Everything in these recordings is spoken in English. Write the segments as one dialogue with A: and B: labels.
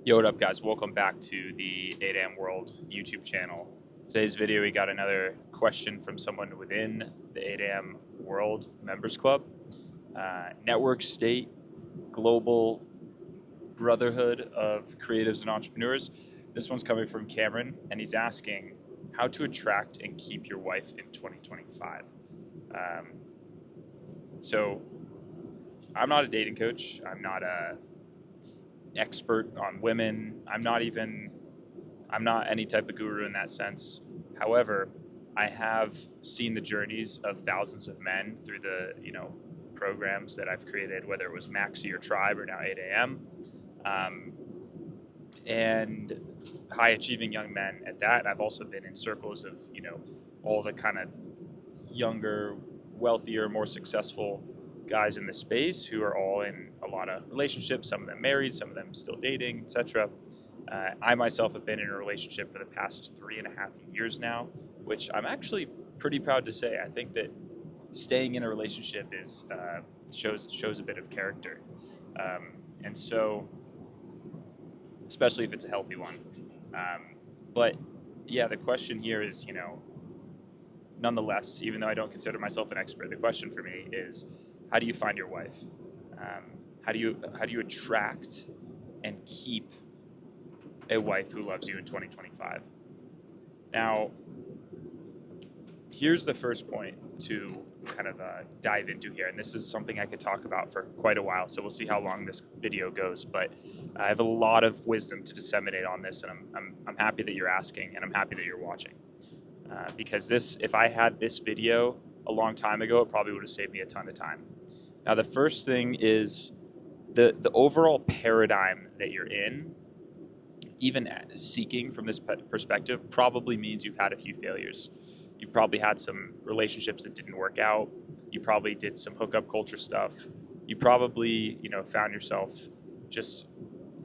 A: Yo, what up, guys? Welcome back to the 8am World YouTube channel. Today's video, we got another question from someone within the 8am World Members Club. Network state, global brotherhood of creatives and entrepreneurs. This one's coming from Cameron, and he's asking how to attract and keep your wife in 2025. So I'm not a dating coach. I'm not a expert on women. I'm not any type of guru in that sense. However, I have seen the journeys of thousands of men through the programs that I've created, whether it was Maxi or Tribe or now 8am, and high achieving young men at that. I've also been in circles of all the kind of younger, wealthier, more successful guys in the space who are all in a lot of relationships, some of them married, some of them still dating, etc. I myself have been in a relationship for the past 3.5 years now, which I'm actually pretty proud to say. I think that staying in a relationship is shows a bit of character, and so especially if it's a healthy one. But yeah, the question here is, nonetheless, even though I don't consider myself an expert, the question for me is, how do you find your wife? How do you attract and keep a wife who loves you in 2025? Now, here's the first point to kind of dive into here, and this is something I could talk about for quite a while, so we'll see how long this video goes, but I have a lot of wisdom to disseminate on this, and I'm happy that you're asking, and I'm happy that you're watching, because if I had this video a long time ago, it probably would have saved me a ton of time. Now, the first thing is the overall paradigm that you're in, even seeking from this perspective, probably means you've had a few failures. You probably had some relationships that didn't work out. You probably did some hookup culture stuff. You probably, found yourself just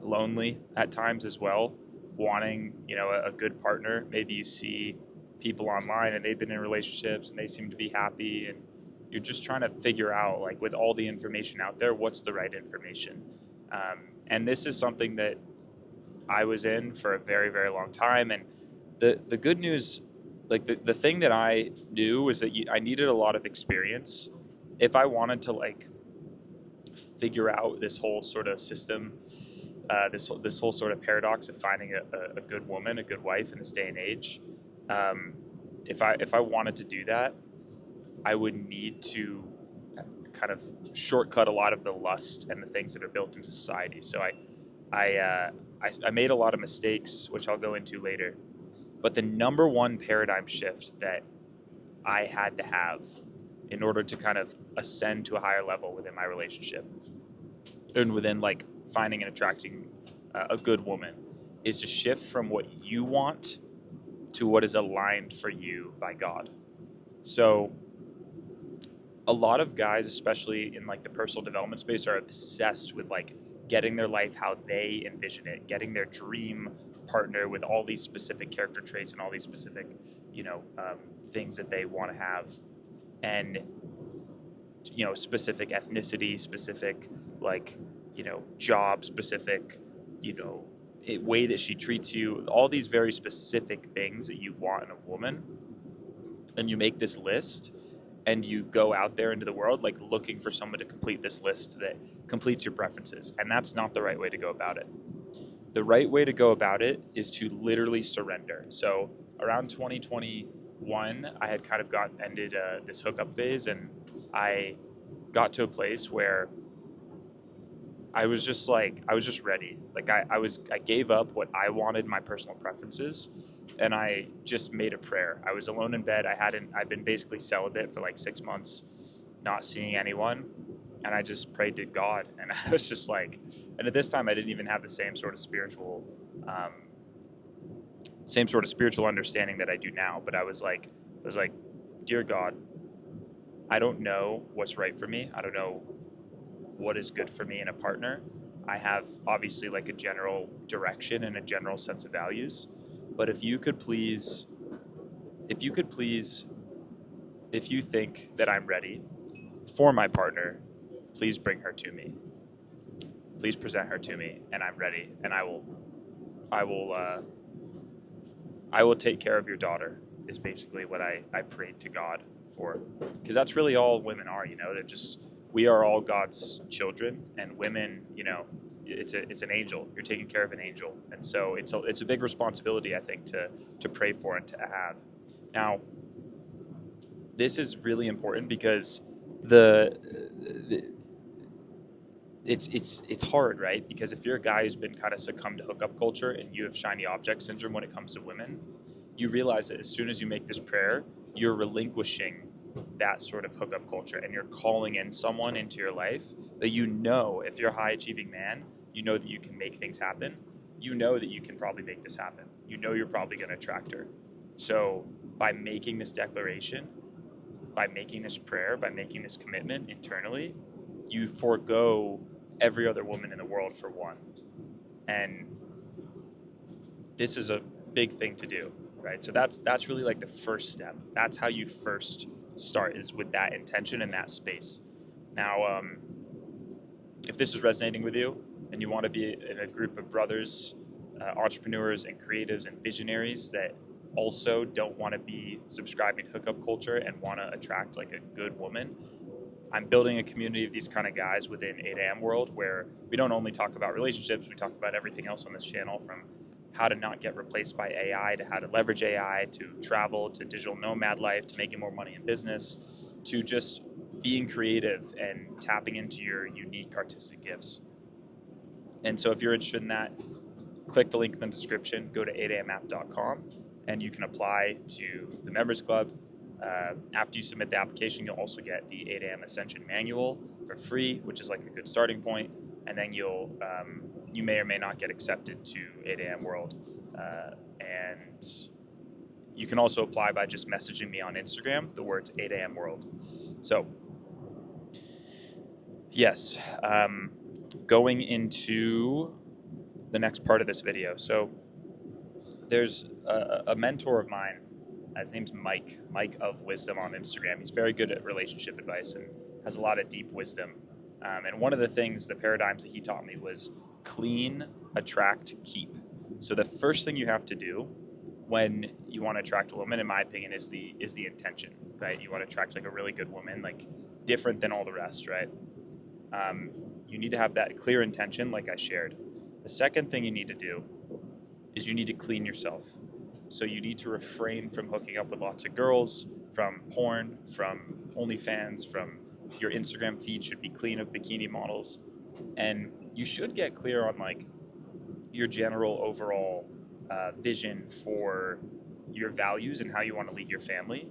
A: lonely at times as well, wanting, a good partner. Maybe you see people online and they've been in relationships and they seem to be happy, and you're just trying to figure out, like, with all the information out there, what's the right information. And this is something that I was in for a very, very long time. And the good news, like the thing that I knew was that I needed a lot of experience if I wanted to figure out this whole sort of system, this whole sort of paradox of finding a good woman, a good wife in this day and age. If I wanted to do that, I would need to kind of shortcut a lot of the lust and the things that are built into society. So I made a lot of mistakes, which I'll go into later. But the number one paradigm shift that I had to have in order to kind of ascend to a higher level within my relationship and within finding and attracting a good woman is to shift from what you want to what is aligned for you by God. So a lot of guys, especially in the personal development space, are obsessed with getting their life how they envision it, getting their dream partner with all these specific character traits and all these specific, things that they want to have, and specific ethnicity, specific job, specific way that she treats you, all these very specific things that you want in a woman, and you make this list. And you go out there into the world looking for someone to complete this list that completes your preferences. And that's not the right way to go about it. The right way to go about it is to literally surrender. So around 2021, I had kind of ended this hookup phase, and I got to a place where I was just ready. I gave up what I wanted, my personal preferences, and I just made a prayer. I was alone in bed. I'd been basically celibate for 6 months, not seeing anyone. And I just prayed to God. And I was just and at this time I didn't even have the same sort of spiritual understanding that I do now. But I was like, dear God, I don't know what's right for me. I don't know what is good for me in a partner. I have obviously a general direction and a general sense of values. But if you think that I'm ready for my partner, please bring her to me. please present her to me, and I'm ready, and I will take care of your daughter, is basically what I prayed to God for. Because that's really all women are, they're just, we are all God's children, and women, it's an angel. You're taking care of an angel. And so it's a big responsibility, I think, to pray for and to have. Now, this is really important because it's hard, right? Because if you're a guy who's been kind of succumbed to hookup culture and you have shiny object syndrome when it comes to women, you realize that as soon as you make this prayer, you're relinquishing that sort of hookup culture, and you're calling in someone into your life that if you're a high achieving man, you know that you can make things happen. You know that you can probably make this happen. You know you're probably going to attract her. So by making this declaration, by making this prayer, by making this commitment internally, you forego every other woman in the world for one. And this is a big thing to do, right? So that's really like the first step. That's how you first start, is with that intention and that space. Now, if this is resonating with you and you want to be in a group of brothers, entrepreneurs and creatives and visionaries that also don't want to be subscribing to hookup culture and want to attract like a good woman, I'm building a community of these kind of guys within 8am World, where we don't only talk about relationships, we talk about everything else on this channel, from how to not get replaced by AI, to how to leverage AI, to travel, to digital nomad life, to making more money in business, to just being creative and tapping into your unique artistic gifts. And so if you're interested in that, click the link in the description, go to 8amapp.com, and you can apply to the members club. After you submit the application, you'll also get the 8am Ascension Manual for free, which is like a good starting point. And then you may or may not get accepted to 8am World. And you can also apply by just messaging me on Instagram, the words 8am World. So, yes, going into the next part of this video. So there's a mentor of mine. His name's Mike of Wisdom on Instagram. He's very good at relationship advice and has a lot of deep wisdom. And one of the things, the paradigms that he taught me, was clean, attract, keep. So the first thing you have to do when you want to attract a woman, in my opinion, is the intention, right? You want to attract like a really good woman, like different than all the rest, right? You need to have that clear intention, like I shared. The second thing you need to do is you need to clean yourself. So you need to refrain from hooking up with lots of girls, from porn, from OnlyFans, from your Instagram feed should be clean of bikini models. And you should get clear on like your general overall vision for your values and how you want to lead your family.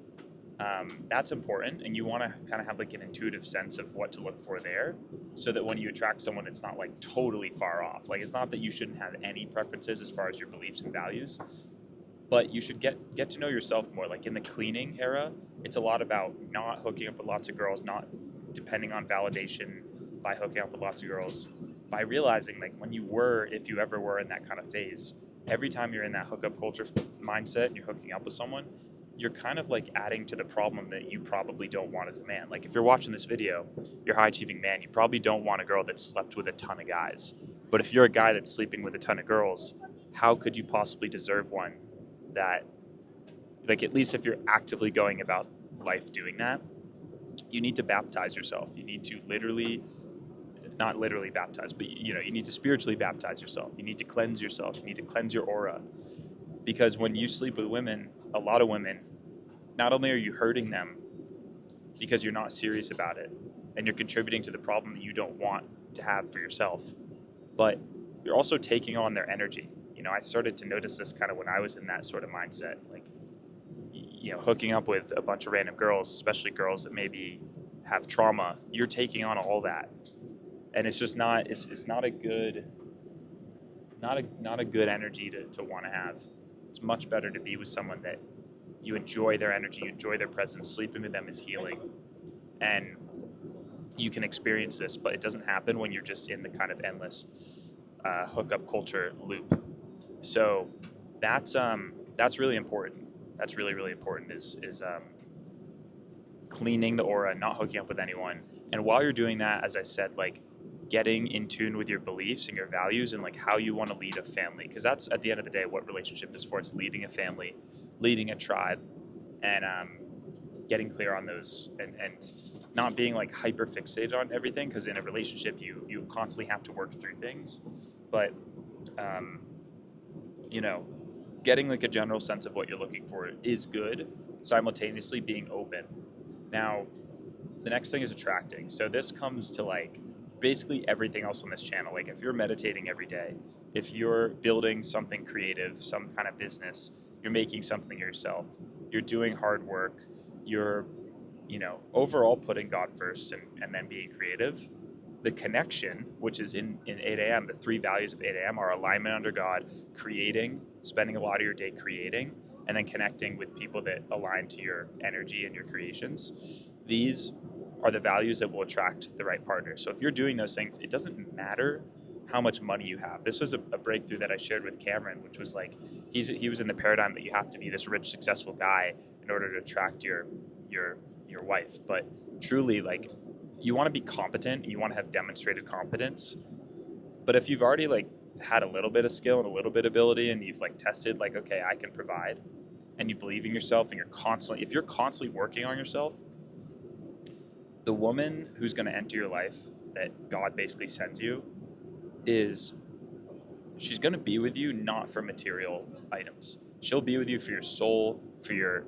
A: That's important, and you want to kind of have like an intuitive sense of what to look for there, so that when you attract someone, it's not like totally far off. Like, it's not that you shouldn't have any preferences as far as your beliefs and values, but you should get to know yourself more. Like in the cleaning era, it's a lot about not hooking up with lots of girls, not depending on validation by hooking up with lots of girls, by realizing like if you ever were in that kind of phase, every time you're in that hookup culture mindset and you're hooking up with someone, you're kind of like adding to the problem that you probably don't want as a man. Like if you're watching this video, you're a high achieving man, you probably don't want a girl that slept with a ton of guys. But if you're a guy that's sleeping with a ton of girls, how could you possibly deserve one that, like, at least if you're actively going about life doing that, you need to baptize yourself. You need to not literally baptize, but you need to spiritually baptize yourself. You need to cleanse yourself. You need to cleanse your aura. Because when you sleep with women, a lot of women, not only are you hurting them because you're not serious about it and you're contributing to the problem that you don't want to have for yourself, but you're also taking on their energy. I started to notice this kind of when I was in that sort of mindset, like, hooking up with a bunch of random girls, especially girls that maybe have trauma. You're taking on all that, and it's just not. It's not a good energy to want to have. It's much better to be with someone that you enjoy their energy, you enjoy their presence. Sleeping with them is healing, and you can experience this, but it doesn't happen when you're just in the kind of endless hookup culture loop. So that's really important. That's really, really important is cleaning the aura, not hooking up with anyone. And while you're doing that, as I said, like, getting in tune with your beliefs and your values and like how you want to lead a family, because that's at the end of the day what relationship is for. It's leading a family, leading a tribe, and getting clear on those, and not being like hyper fixated on everything, because in a relationship you constantly have to work through things, but um, you know, getting like a general sense of what you're looking for is good, simultaneously being open. Now, the next thing is attracting. So this comes to like basically everything else on this channel. Like if you're meditating every day, if you're building something creative, some kind of business, you're making something yourself, you're doing hard work, you're, overall putting God first, and then being creative. The connection, which is in 8 a.m., the 3 values of 8 a.m. are alignment under God, creating, spending a lot of your day creating, and then connecting with people that align to your energy and your creations. These are the values that will attract the right partner. So if you're doing those things, it doesn't matter how much money you have. This was a breakthrough that I shared with Cameron, which was like, he was in the paradigm that you have to be this rich, successful guy in order to attract your wife. But truly, like, you want to be competent, you want to have demonstrated competence. But if you've already like had a little bit of skill and a little bit of ability, and you've like tested like, okay, I can provide, and you believe in yourself, and if you're constantly working on yourself, the woman who's going to enter your life that God basically sends you she's going to be with you not for material items. She'll be with you for your soul, for your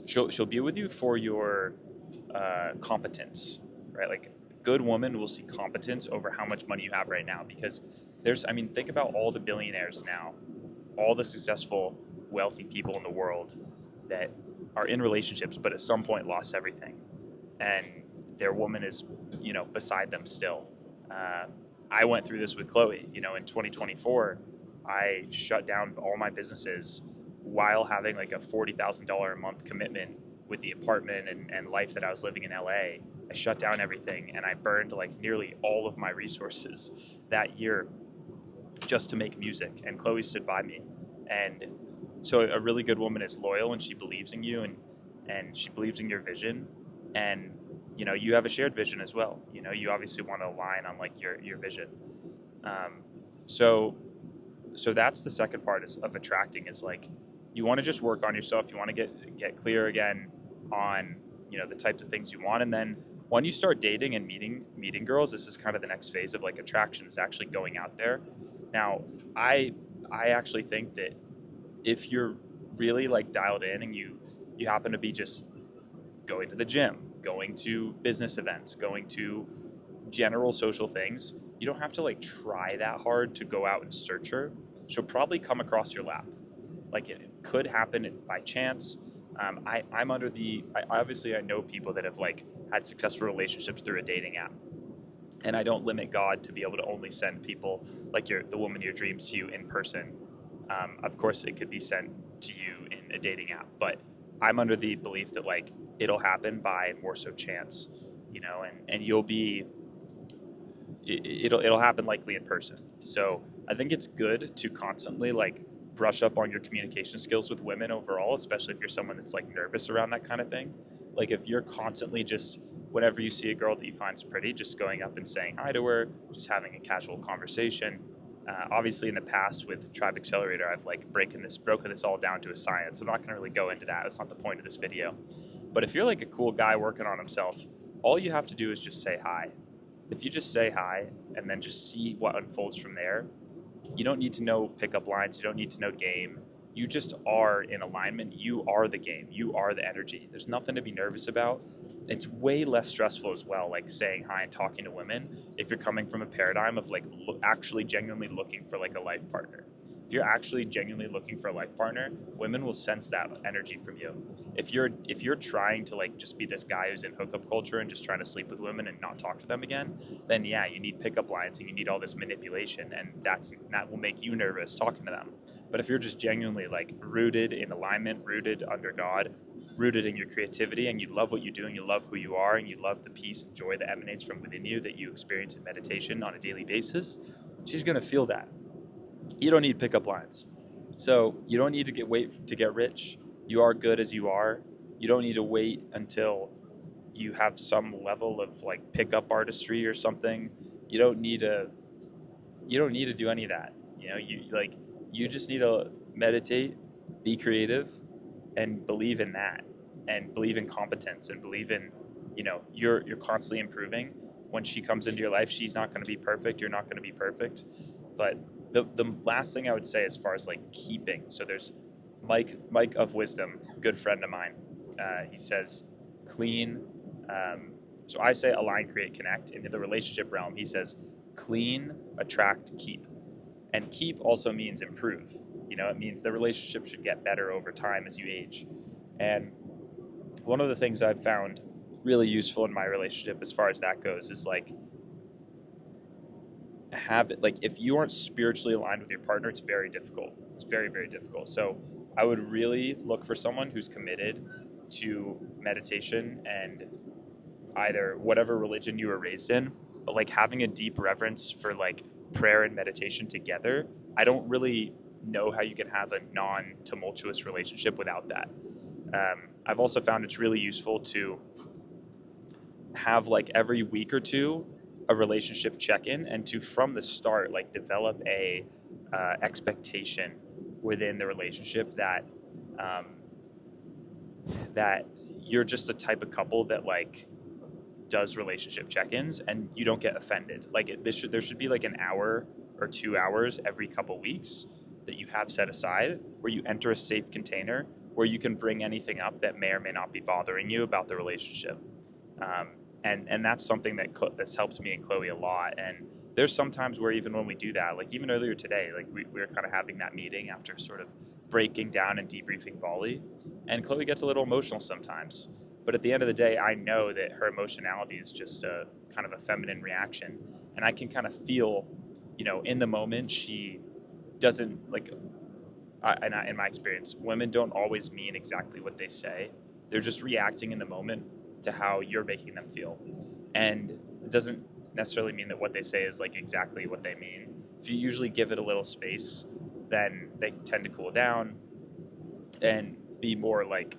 A: she'll be with you for your competence, right? Like, a good woman will see competence over how much money you have right now, because think about all the billionaires now, all the successful, wealthy people in the world that are in relationships, but at some point lost everything, and their woman is, beside them still. I went through this with Chloe. In 2024, I shut down all my businesses while having like a $40,000 a month commitment with the apartment and life that I was living in LA. I shut down everything, and I burned like nearly all of my resources that year just to make music. And Chloe stood by me. And so a really good woman is loyal, and she believes in you, and she believes in your vision. And you have a shared vision as well. You obviously want to align on like your vision. So that's the second part of attracting, is like, you want to just work on yourself. You want to get clear again on the types of things you want. And then when you start dating and meeting girls, this is kind of the next phase of like attraction, is actually going out there. Now, I actually think that if you're really like dialed in, and you happen to be just going to the gym, going to business events, going to general social things, you don't have to like try that hard to go out and search her. She'll probably come across your lap. Like, it could happen by chance. I know people that have like had successful relationships through a dating app, and I don't limit God to be able to only send people like the woman of your dreams to you in person. Of course, it could be sent to you in a dating app, but I'm under the belief that like it'll happen by more so chance, and it'll happen likely in person. So I think it's good to constantly like brush up on your communication skills with women overall, especially if you're someone that's like nervous around that kind of thing. Like, if you're constantly just, whenever you see a girl that you find's pretty, just going up and saying hi to her, just having a casual conversation. Obviously, in the past with Tribe Accelerator, I've like broken this all down to a science. I'm not going to really go into that. That's not the point of this video. But if you're like a cool guy working on himself, all you have to do is just say hi. If you just say hi and then just see what unfolds from there, you don't need to know pickup lines. You don't need to know game. You just are in alignment. You are the game. You are the energy. There's nothing to be nervous about. It's way less stressful as well, like saying hi and talking to women, if you're coming from a paradigm of like actually genuinely looking for like a life partner. If you're actually genuinely looking for a life partner, women will sense that energy from you. If you're trying to like just be this guy who's in hookup culture and just trying to sleep with women and not talk to them again, then yeah, you need pickup lines and you need all this manipulation, and that will make you nervous talking to them. But if you're just genuinely like rooted in alignment, rooted under God, rooted in your creativity, and you love what you do, and you love who you are, and you love the peace and joy that emanates from within you that you experience in meditation on a daily basis, she's going to feel that. You don't need pickup lines. So you don't need to wait to get rich. You are good as you are. You don't need to wait until you have some level of like pickup artistry or something. You don't need to do any of that. You just need to meditate, be creative, and believe in that, and believe in competence, and believe in, you're constantly improving. When she comes into your life, she's not going to be perfect. You're not going to be perfect. But the last thing I would say, as far as like keeping, so there's Mike of Wisdom, good friend of mine. He says clean. So I say align, create, connect. In the relationship realm, he says clean, attract, keep. And keep also means improve. It means the relationship should get better over time as you age. And one of the things I've found really useful in my relationship as far as that goes is like, if you aren't spiritually aligned with your partner, it's very difficult. It's very, very difficult. So I would really look for someone who's committed to meditation and either whatever religion you were raised in, but like having a deep reverence for like prayer and meditation together. I don't really know how you can have a non-tumultuous relationship without that. I've also found it's really useful to have like every week or two a relationship check-in, and to from the start like develop a expectation within the relationship that that you're just the type of couple that like does relationship check-ins and you don't get offended. Like there should be like an hour or 2 hours every couple weeks that you have set aside where you enter a safe container where you can bring anything up that may or may not be bothering you about the relationship. And that's something that's helped me and Chloe a lot. And there's some times where even when we do that, like even earlier today, like we were kind of having that meeting after sort of breaking down and debriefing Bali, and Chloe gets a little emotional sometimes. But at the end of the day, I know that her emotionality is just a kind of a feminine reaction. And I can kind of feel, in the moment, she doesn't like, in my experience, women don't always mean exactly what they say. They're just reacting in the moment to how you're making them feel. And it doesn't necessarily mean that what they say is like exactly what they mean. If you usually give it a little space, then they tend to cool down and be more like,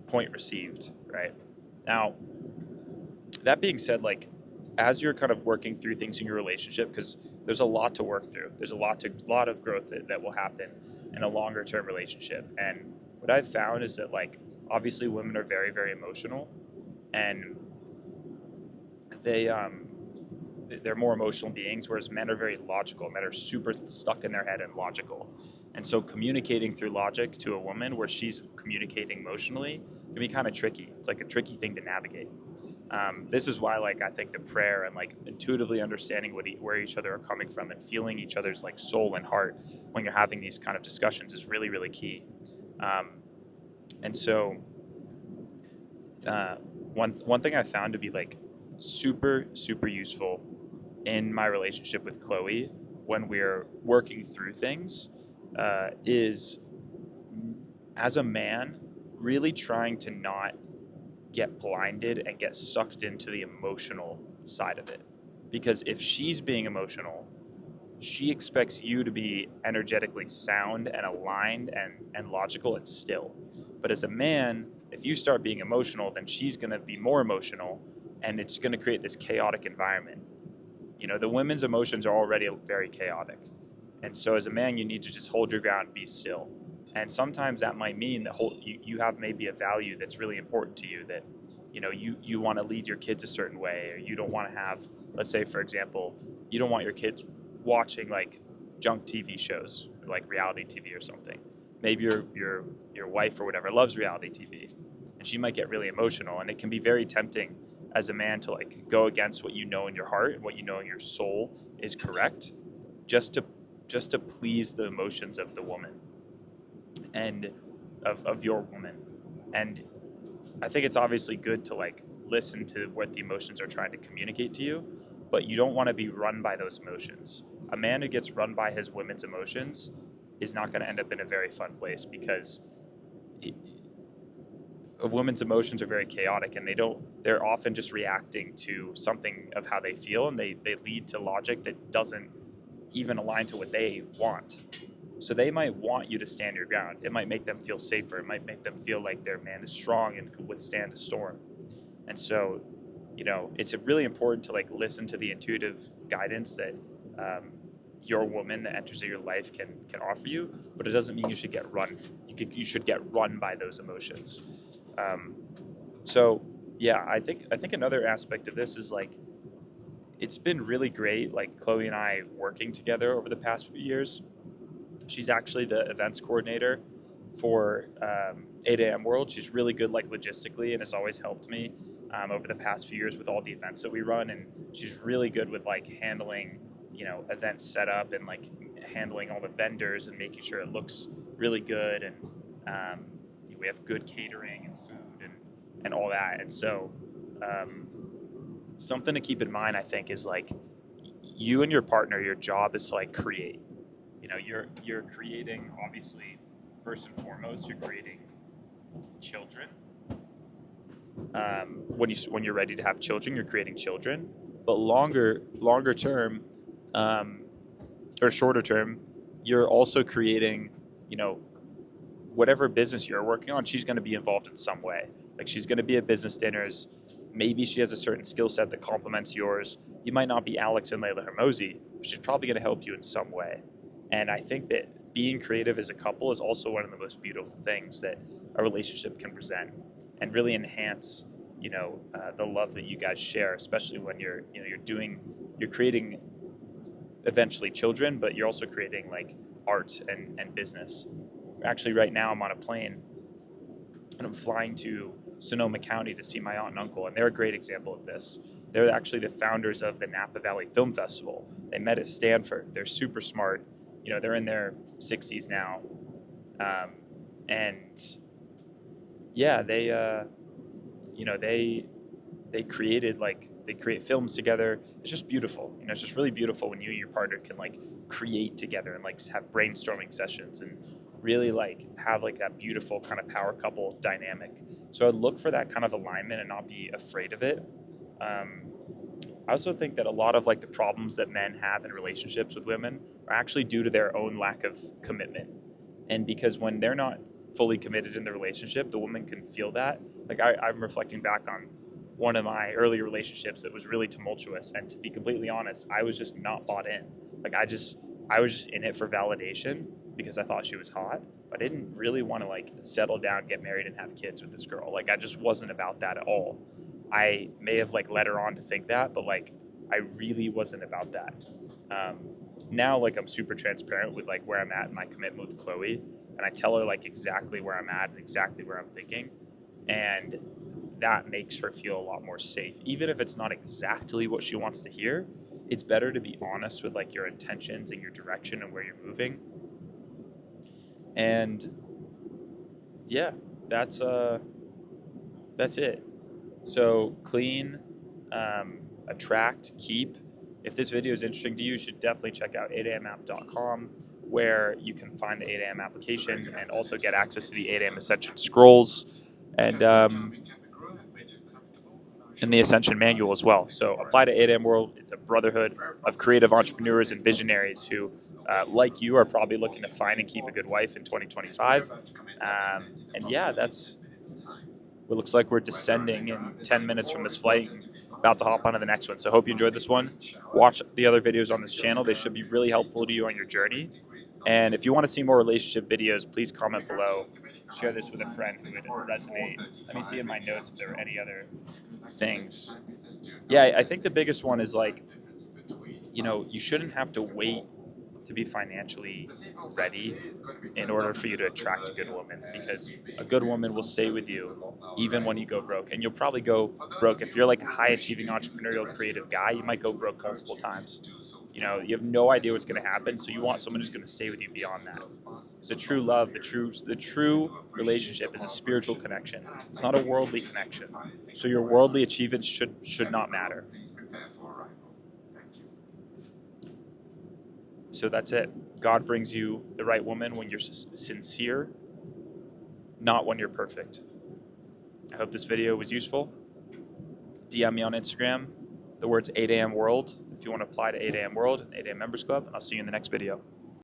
A: point received, right? Now, that being said, like as you're kind of working through things in your relationship, because there's a lot to work through, there's a lot of growth that will happen in a longer term relationship. And what I've found is that like obviously women are very, very emotional, and they're more emotional beings, whereas men are very logical. Men are super stuck in their head and logical. And so communicating through logic to a woman where she's communicating emotionally can be kind of tricky. It's like a tricky thing to navigate. This is why, like, I think the prayer and like intuitively understanding where each other are coming from and feeling each other's like soul and heart when you're having these kind of discussions is really, really key. And so one thing I found to be like super, super useful in my relationship with Chloe when we're working through things is, as a man, really trying to not get blinded and get sucked into the emotional side of it. Because if she's being emotional, she expects you to be energetically sound and aligned and logical and still. But as a man, if you start being emotional, then she's going to be more emotional, and it's going to create this chaotic environment. The women's emotions are already very chaotic. And so as a man, you need to just hold your ground, be still. And sometimes that might mean that you have maybe a value that's really important to you, that you want to lead your kids a certain way, or you don't want to have, let's say, for example, you don't want your kids watching like junk TV shows, like reality TV or something. Maybe your wife or whatever loves reality TV, and she might get really emotional, and it can be very tempting as a man to like go against what you know in your heart and what you know in your soul is correct, just to please the emotions of the woman and of your woman. And I think it's obviously good to like listen to what the emotions are trying to communicate to you, but you don't want to be run by those emotions. A man who gets run by his women's emotions is not going to end up in a very fun place, because a woman's emotions are very chaotic, and they're often just reacting to something of how they feel, and they lead to logic that doesn't even align to what they want. So they might want you to stand your ground. It might make them feel safer. It might make them feel like their man is strong and could withstand a storm. And so, it's really important to like listen to the intuitive guidance that your woman that enters your life can offer you, but it doesn't mean you should get run. You should get run by those emotions. So yeah, I think another aspect of this is like it's been really great. Like Chloe and I working together over the past few years. She's actually the events coordinator for 8 a.m. World. She's really good like logistically and has always helped me over the past few years with all the events that we run. And she's really good with like handling, events set up and like handling all the vendors and making sure it looks really good. And we have good catering and food and all that. And so something to keep in mind, I think, is like you and your partner, your job is to like create. You're creating, obviously, first and foremost, you're creating children. When you're ready to have children, you're creating children. But longer term, or shorter term, you're also creating, whatever business you're working on. She's going to be involved in some way. Like she's going to be at business dinners. Maybe she has a certain skill set that complements yours. You might not be Alex and Layla Hermosi, but she's probably going to help you in some way. And I think that being creative as a couple is also one of the most beautiful things that a relationship can present and really enhance, the love that you guys share, especially when you're creating eventually children, but you're also creating like art and business. Actually, right now I'm on a plane and I'm flying to Sonoma County to see my aunt and uncle, and they're a great example of this. They're actually the founders of the Napa Valley Film Festival. They met at Stanford. They're super smart. They're in their 60s now. And yeah, they create films together. It's just beautiful. It's just really beautiful when you and your partner can like create together and like have brainstorming sessions and really like have like that beautiful kind of power couple dynamic. So I'd look for that kind of alignment and not be afraid of it. I also think that a lot of like the problems that men have in relationships with women are actually due to their own lack of commitment. And because when they're not fully committed in the relationship, the woman can feel that. Like I'm reflecting back on one of my early relationships that was really tumultuous. And to be completely honest, I was just not bought in. Like I was just in it for validation because I thought she was hot. But I didn't really want to like settle down, get married, and have kids with this girl. Like I just wasn't about that at all. I may have like led her on to think that, but like I really wasn't about that. Now like I'm super transparent with like where I'm at in my commitment with Chloe, and I tell her like exactly where I'm at and exactly where I'm thinking, and that makes her feel a lot more safe. Even if it's not exactly what she wants to hear, it's better to be honest with like your intentions and your direction and where you're moving. And yeah, that's it. So clean, attract, keep. If this video is interesting to you, you should definitely check out 8amapp.com, where you can find the 8am application and also get access to the 8am Ascension Scrolls and the Ascension Manual as well. So apply to 8am World. It's a brotherhood of creative entrepreneurs and visionaries who, like you, are probably looking to find and keep a good wife in 2025. And yeah, that's what looks like we're descending in 10 minutes from this flight. About to hop onto the next one. So hope you enjoyed this one. Watch the other videos on this channel. They should be really helpful to you on your journey. And if you want to see more relationship videos, please comment below. Share this with a friend who would resonate. Let me see in my notes if there were any other things. Yeah, I think the biggest one is like, you shouldn't have to wait to be financially ready in order for you to attract a good woman, because a good woman will stay with you even when you go broke. And you'll probably go broke. If you're like a high achieving entrepreneurial creative guy, you might go broke multiple times. You have no idea what's going to happen, so you want someone who's going to stay with you beyond that. It's a true love. The true relationship is a spiritual connection. It's not a worldly connection. So your worldly achievements should not matter. So that's it. God brings you the right woman when you're sincere, not when you're perfect. I hope this video was useful. DM me on Instagram, the words 8am World, if you want to apply to 8am World and 8am Members Club, and I'll see you in the next video.